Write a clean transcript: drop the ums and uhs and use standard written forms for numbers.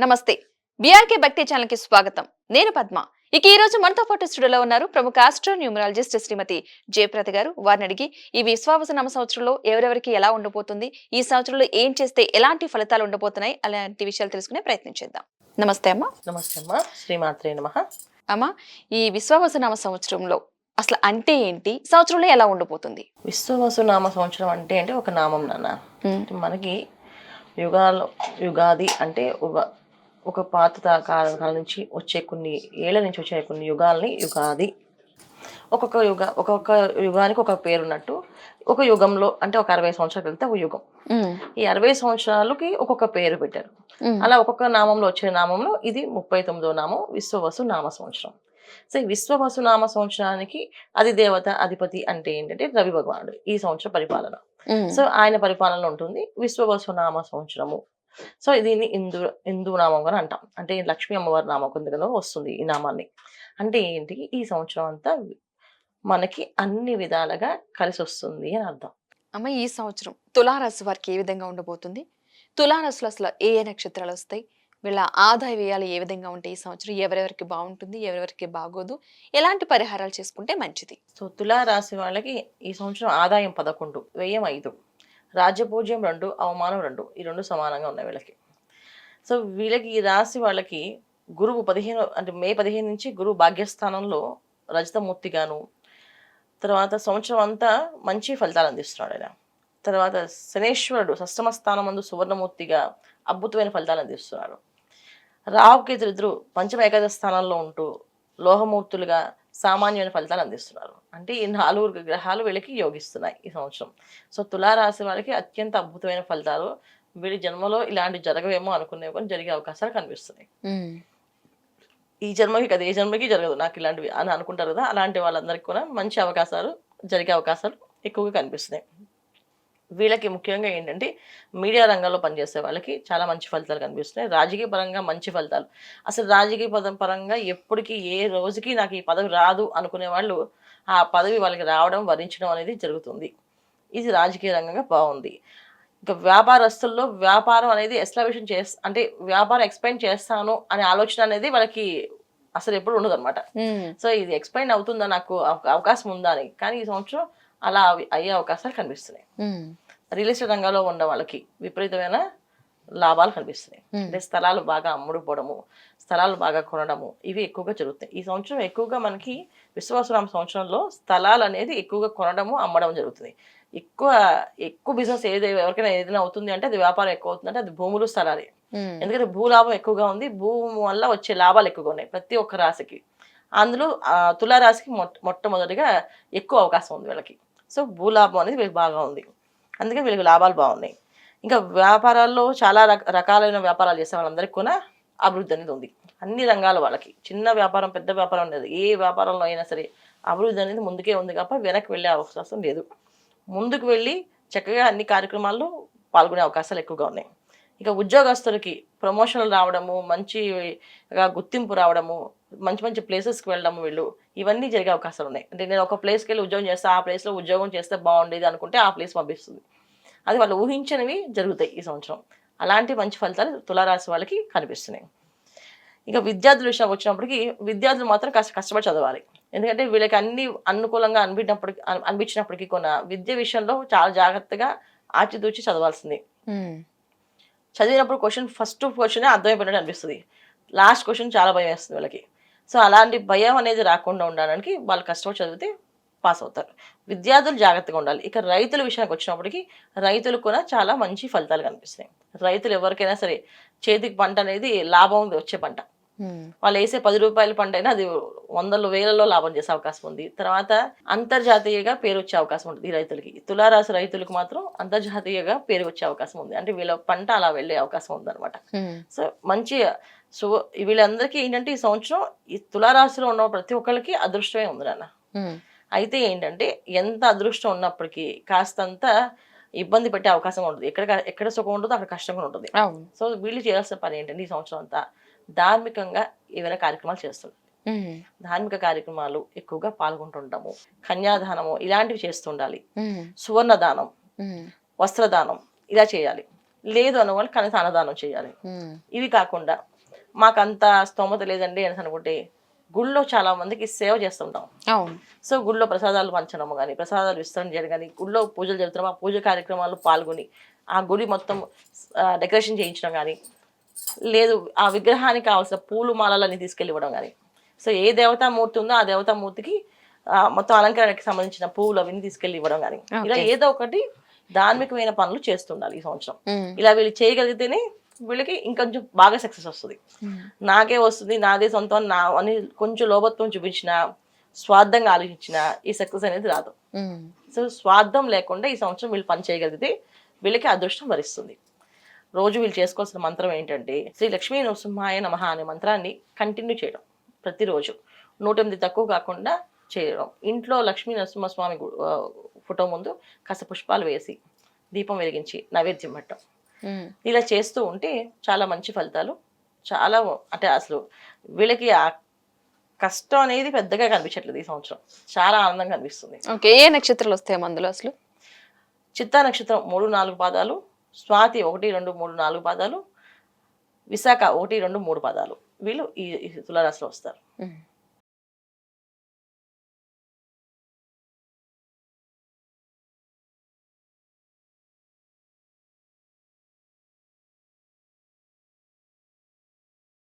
నమస్తే. బీఆర్కే భక్తి ఛానల్ కి స్వాగతం. నేను పద్మ. ఇక ఈ రోజు మనతో పాటు స్టూడియోలో ఉన్నారు ప్రముఖ ఆస్ట్రో న్యూమరాలజిస్ట్ శ్రీమతి జయప్రద గారు. వారిని అడిగి ఈ విశ్వావసు నామ సంవత్సరంలో ఎవరెవరికి ఎలా ఉండబోతుంది, ఈ సంవత్సరంలో ఏం చేస్తే ఎలాంటి ఫలితాలు ఉండబోతున్నాయి అలాంటి విషయాలు తెలుసుకునే ప్రయత్నం చేద్దాం. నమస్తే అమ్మా. నమస్తే అమ్మా. శ్రీమాత్రే నమః. అమ్మా, ఈ విశ్వావసు నామ సంవత్సరంలో అసలు అంటే ఏంటి, సంవత్సరంలో ఎలా ఉండబోతుంది? విశ్వవసు నామ సంవత్సరం అంటే ఒక నామం నాన్న. ఉమ్, మనకి యుగాలు యుగాది అంటే ఒక పాత కాలం నుంచి వచ్చే కొన్ని ఏళ్ల నుంచి వచ్చే కొన్ని యుగాల్ని యుగాది. ఒక్కొక్క యుగానికి ఒక పేరు ఉన్నట్టు ఒక యుగంలో అంటే ఒక 60 సంవత్సరాలు వెళ్తే ఒక యుగం. ఉమ్, ఈ 60 సంవత్సరాలకి ఒక్కొక్క పేరు పెట్టారు. ఉమ్, అలా ఒక్కొక్క నామంలో వచ్చే నామంలో ఇది 39వ నామం విశ్వవసు నామ సంవత్సరం. సో ఈ విశ్వవసు నామ సంవత్సరానికి అది దేవత అధిపతి అంటే ఏంటంటే రవి భగవానుడు ఈ సంవత్సర పరిపాలన. ఉమ్, సో ఆయన పరిపాలనలో ఉంటుంది విశ్వవసు నామ సంవత్సరము. సో దీన్ని హిందూ నామం అని అంటాం. అంటే లక్ష్మీ అమ్మవారి నామం కిందలో వస్తుంది ఈ నామాన్ని. అంటే ఏంటి, ఈ సంవత్సరం అంతా మనకి అన్ని విధాలుగా కలిసి వస్తుంది అని అర్థం. అమ్మ, ఈ సంవత్సరం తులారాశి వారికి ఏ విధంగా ఉండబోతుంది? తులారాశిలో అసలు ఏ ఏ నక్షత్రాలు వస్తాయి? వీళ్ళ ఆదాయ వ్యయాలు ఏ విధంగా ఉంటాయి? ఈ సంవత్సరం ఎవరెవరికి బాగుంటుంది, ఎవరెవరికి బాగోదు, ఎలాంటి పరిహారాలు చేసుకుంటే మంచిది? సో తులారాశి వాళ్ళకి ఈ సంవత్సరం ఆదాయం 11, వ్యయం 5, రాజ్యపూజ్యం 2, అవమానం 2. ఈ 2 సమానంగా ఉన్నాయి వీళ్ళకి. సో వీళ్ళకి ఈ రాశి వాళ్ళకి గురువు 15 అంటే మే 15 నుంచి గురువు భాగ్యస్థానంలో రజతమూర్తిగాను, తర్వాత సంవత్సరం అంతా మంచి ఫలితాలు అందిస్తున్నాడు ఆయన. తర్వాత శనేశ్వరుడు షష్టమ స్థానం నందు సువర్ణమూర్తిగా అద్భుతమైన ఫలితాలు అందిస్తున్నారు. రాహుకేతులు ఇద్దరు పంచమ ఏకాదశ స్థానంలో ఉంటూ లోహమూర్తులుగా సామాన్యమైన ఫలితాలు అందిస్తున్నారు. అంటే ఈ 4 గ్రహాలు వీళ్ళకి యోగిస్తున్నాయి ఈ సంవత్సరం. సో తులారాశి వాళ్ళకి అత్యంత అద్భుతమైన ఫలితాలు. వీడి జన్మలో ఇలాంటి జరగవేమో అనుకునేవి కానీ జరిగే అవకాశాలు కనిపిస్తున్నాయి. ఈ జన్మకి కదా, ఏ జన్మకి జరగదు నాకు ఇలాంటివి అని అనుకుంటారు కదా, అలాంటి వాళ్ళందరికీ కూడా మంచి అవకాశాలు జరిగే అవకాశాలు ఎక్కువగా కనిపిస్తున్నాయి. వీళ్ళకి ముఖ్యంగా ఏంటంటే మీడియా రంగంలో పనిచేసే వాళ్ళకి చాలా మంచి ఫలితాలు కనిపిస్తున్నాయి. రాజకీయ పరంగా మంచి ఫలితాలు. అసలు రాజకీయ పరంగా ఎప్పటికీ ఏ రోజుకి నాకు ఈ పదవి రాదు అనుకునే వాళ్ళు ఆ పదవి వాళ్ళకి రావడం వరించడం అనేది జరుగుతుంది. ఇది రాజకీయ రంగంగా బాగుంది. ఇంకా వ్యాపారస్తుల్లో వ్యాపారం అనేది ఎస్టాబ్లిషన్ అంటే వ్యాపారం ఎక్స్పాండ్ చేస్తాను అనే ఆలోచన అనేది వాళ్ళకి అసలు ఎప్పుడు ఉండదు అనమాట. సో ఇది ఎక్స్పాండ్ అవుతుందా, నాకు అవకాశం ఉందా అని. కానీ ఈ సంవత్సరం అలా అయ్యే అవకాశాలు కనిపిస్తున్నాయి. రియల్ ఎస్టేట్ రంగంలో ఉన్న వాళ్ళకి విపరీతమైన లాభాలు కనిపిస్తున్నాయి. అంటే స్థలాలు బాగా అమ్ముడుపోవడము, స్థలాలు బాగా కొనడము, ఇవి ఎక్కువగా జరుగుతాయి ఈ సంవత్సరం. ఎక్కువగా మనకి విశ్వాసనామ సంవత్సరంలో స్థలాలు అనేది ఎక్కువగా కొనడము అమ్మడం జరుగుతుంది. ఎక్కువ బిజినెస్ ఎవరికైనా ఏదైనా అవుతుంది అంటే అది వ్యాపారం ఎక్కువ అవుతుంది అంటే అది భూములు, స్థలాలే. ఎందుకంటే భూలాభం ఎక్కువగా ఉంది, భూమి వల్ల వచ్చే లాభాలు ఎక్కువగా ఉన్నాయి ప్రతి ఒక్క రాశికి. అందులో తులారాశికి మొట్టమొదటిగా ఎక్కువ అవకాశం ఉంది వీళ్ళకి. సో భూలాభం అనేది వీళ్ళకి బాగా ఉంది, అందుకని వీళ్ళకి లాభాలు బాగున్నాయి. ఇంకా వ్యాపారాల్లో చాలా రకాలైన వ్యాపారాలు చేసే వాళ్ళందరికీ కూడా అభివృద్ధి అనేది ఉంది. అన్ని రంగాల వాళ్ళకి చిన్న వ్యాపారం పెద్ద వ్యాపారం అనేది ఏ వ్యాపారంలో అయినా సరే అభివృద్ధి అనేది ముందుకే ఉంది కాబట్టి వెనక్కి వెళ్ళే అవకాశం లేదు. ముందుకు వెళ్ళి చక్కగా అన్ని కార్యక్రమాల్లో పాల్గొనే అవకాశాలు ఎక్కువగా ఉన్నాయి. ఇక ఉద్యోగస్తులకి ప్రమోషన్లు రావడము, మంచిగా గుర్తింపు రావడము, మంచి మంచి ప్లేసెస్కి వెళ్ళడము, వీళ్ళు ఇవన్నీ జరిగే అవకాశాలు ఉన్నాయి. అంటే నేను ఒక ప్లేస్కి వెళ్ళి ఉద్యోగం చేస్తే ఆ ప్లేస్లో ఉద్యోగం చేస్తే బాగుండేది అనుకుంటే ఆ ప్లేస్ పంపిస్తుంది. అది వాళ్ళు ఊహించినవి జరుగుతాయి ఈ సంవత్సరం. అలాంటి మంచి ఫలితాలు తులారాశి వాళ్ళకి కనిపిస్తున్నాయి. ఇక విద్యార్థుల విషయం వచ్చినప్పటికీ విద్యార్థులు మాత్రం కష్టపడి చదవాలి. ఎందుకంటే వీళ్ళకి అన్ని అనుకూలంగా అనిపించినప్పటికీ కొన్న విద్య విషయంలో చాలా జాగ్రత్తగా ఆచితూచి చదవాల్సింది. చదివినప్పుడు ఫస్ట్ క్వశ్చనే అర్థమైపోయినట్టు అనిపిస్తుంది, లాస్ట్ క్వశ్చన్ చాలా భయం వేస్తుంది వీళ్ళకి. సో అలాంటి భయం అనేది రాకుండా ఉండడానికి వాళ్ళు కష్టపడి చదివితే పాస్ అవుతారు. విద్యార్థులు జాగ్రత్తగా ఉండాలి. ఇక రైతుల విషయానికి వచ్చినప్పటికీ రైతులకు కూడా చాలా మంచి ఫలితాలు కనిపిస్తున్నాయి. రైతులు ఎవరికైనా సరే చేతికి పంట అనేది లాభం వచ్చే పంట. వాళ్ళు వేసే 10 రూపాయల పంట అయినా అది 100 వేలలో లాభం చేసే అవకాశం ఉంది. తర్వాత అంతర్జాతీయంగా పేరు వచ్చే అవకాశం ఉంటుంది ఈ రైతులకి. తులారాశి రైతులకు మాత్రం అంతర్జాతీయంగా పేరు వచ్చే అవకాశం ఉంది. అంటే వీళ్ళ పంట అలా వెళ్ళే అవకాశం ఉంది అనమాట. సో వీళ్ళందరికీ ఏంటంటే ఈ సంవత్సరం ఈ తులారాశిలో ఉన్న ప్రతి ఒక్కరికి అదృష్టమే ఉంది నాన్న. అయితే ఏంటంటే ఎంత అదృష్టం ఉన్నప్పటికీ కాస్తంత ఇబ్బంది పెట్టే అవకాశం ఉంటుంది. ఎక్కడ సుఖం ఉంటుందో అక్కడ కష్టంగా ఉంటుంది. సో వీళ్ళు చేయాల్సిన పని ఏంటంటే ఈ సంవత్సరం అంతా ధార్మికంగా ఏవైనా కార్యక్రమాలు చేస్తుంటారు. ధార్మిక కార్యక్రమాలు ఎక్కువగా పాల్గొంటుంటాము. కన్యాదానము ఇలాంటివి చేస్తుండాలి. సువర్ణ దానం, వస్త్రదానం ఇలా చేయాలి. లేదు అన్న వాళ్ళు కనీస అన్నదానం చేయాలి. ఇవి కాకుండా మాకంత స్తోమత లేదండి అని అనుకుంటే గుళ్ళో చాలా మందికి సేవ చేస్తుంటాం. అవును. సో గుళ్ళో ప్రసాదాలు పంచడము కానీ, ప్రసాదాలు విస్తరణ చేయడం కానీ, గుళ్ళో పూజలు జరుగుతున్నాం, ఆ పూజ కార్యక్రమాల్లో పాల్గొని ఆ గుడి మొత్తం డెకరేషన్ చేయించడం కానీ, లేదు ఆ విగ్రహానికి కావాల్సిన పూలు మాలలన్నీ తీసుకెళ్ళి ఇవ్వడం కానీ. సో ఏ దేవతామూర్తి ఉందో ఆ దేవతామూర్తికి మొత్తం అలంకరణకి సంబంధించిన పువ్వులు అవన్నీ తీసుకెళ్ళి ఇవ్వడం కానీ, ఇలా ఓకే. ఏదో ఒకటి ధార్మికమైన పనులు చేస్తుండాలి ఈ సంవత్సరం. ఉమ్. ఇలా వీళ్ళు చేయగలిగితేనే వీళ్ళకి ఇంకొంచెం బాగా సక్సెస్ వస్తుంది. నాకే వస్తుంది, నాదే సొంతం నా అని కొంచెం లోభత్వం చూపించిన, స్వార్థంగా ఆలోచించిన ఈ సక్సెస్ అనేది రాదు. ఉమ్. సో స్వార్థం లేకుండా ఈ సంవత్సరం వీళ్ళు పని చేయగలిగితే వీళ్ళకి అదృష్టం వరిస్తుంది. రోజు వీళ్ళు చేసుకోవాల్సిన మంత్రం ఏంటంటే శ్రీ లక్ష్మీ నరసింహాయ నమః అనే మంత్రాన్ని కంటిన్యూ చేయడం ప్రతిరోజు 108 తక్కువ కాకుండా చేయడం. ఇంట్లో లక్ష్మీ నరసింహస్వామి ఫోటో ముందు కాస్త పుష్పాలు వేసి దీపం వెలిగించి నైవేద్యం పెట్టడం. ఉమ్. ఇలా చేస్తూ ఉంటే చాలా మంచి ఫలితాలు. చాలా అంటే అసలు వీళ్ళకి ఆ కష్టం అనేది పెద్దగా కనిపించట్లేదు ఈ సంవత్సరం. చాలా ఆనందంగా అనిపిస్తుంది. ఓకే. ఏ నక్షత్రాలు వస్తాయి అందులో అసలు? చిత్తా నక్షత్రం 3, 4 పాదాలు, స్వాతి 1, 2, 3, 4 పాదాలు, విశాఖ 1, 2, 3 పాదాలు వీళ్ళు ఈ తులారాశిలో వస్తారు. ఉమ్.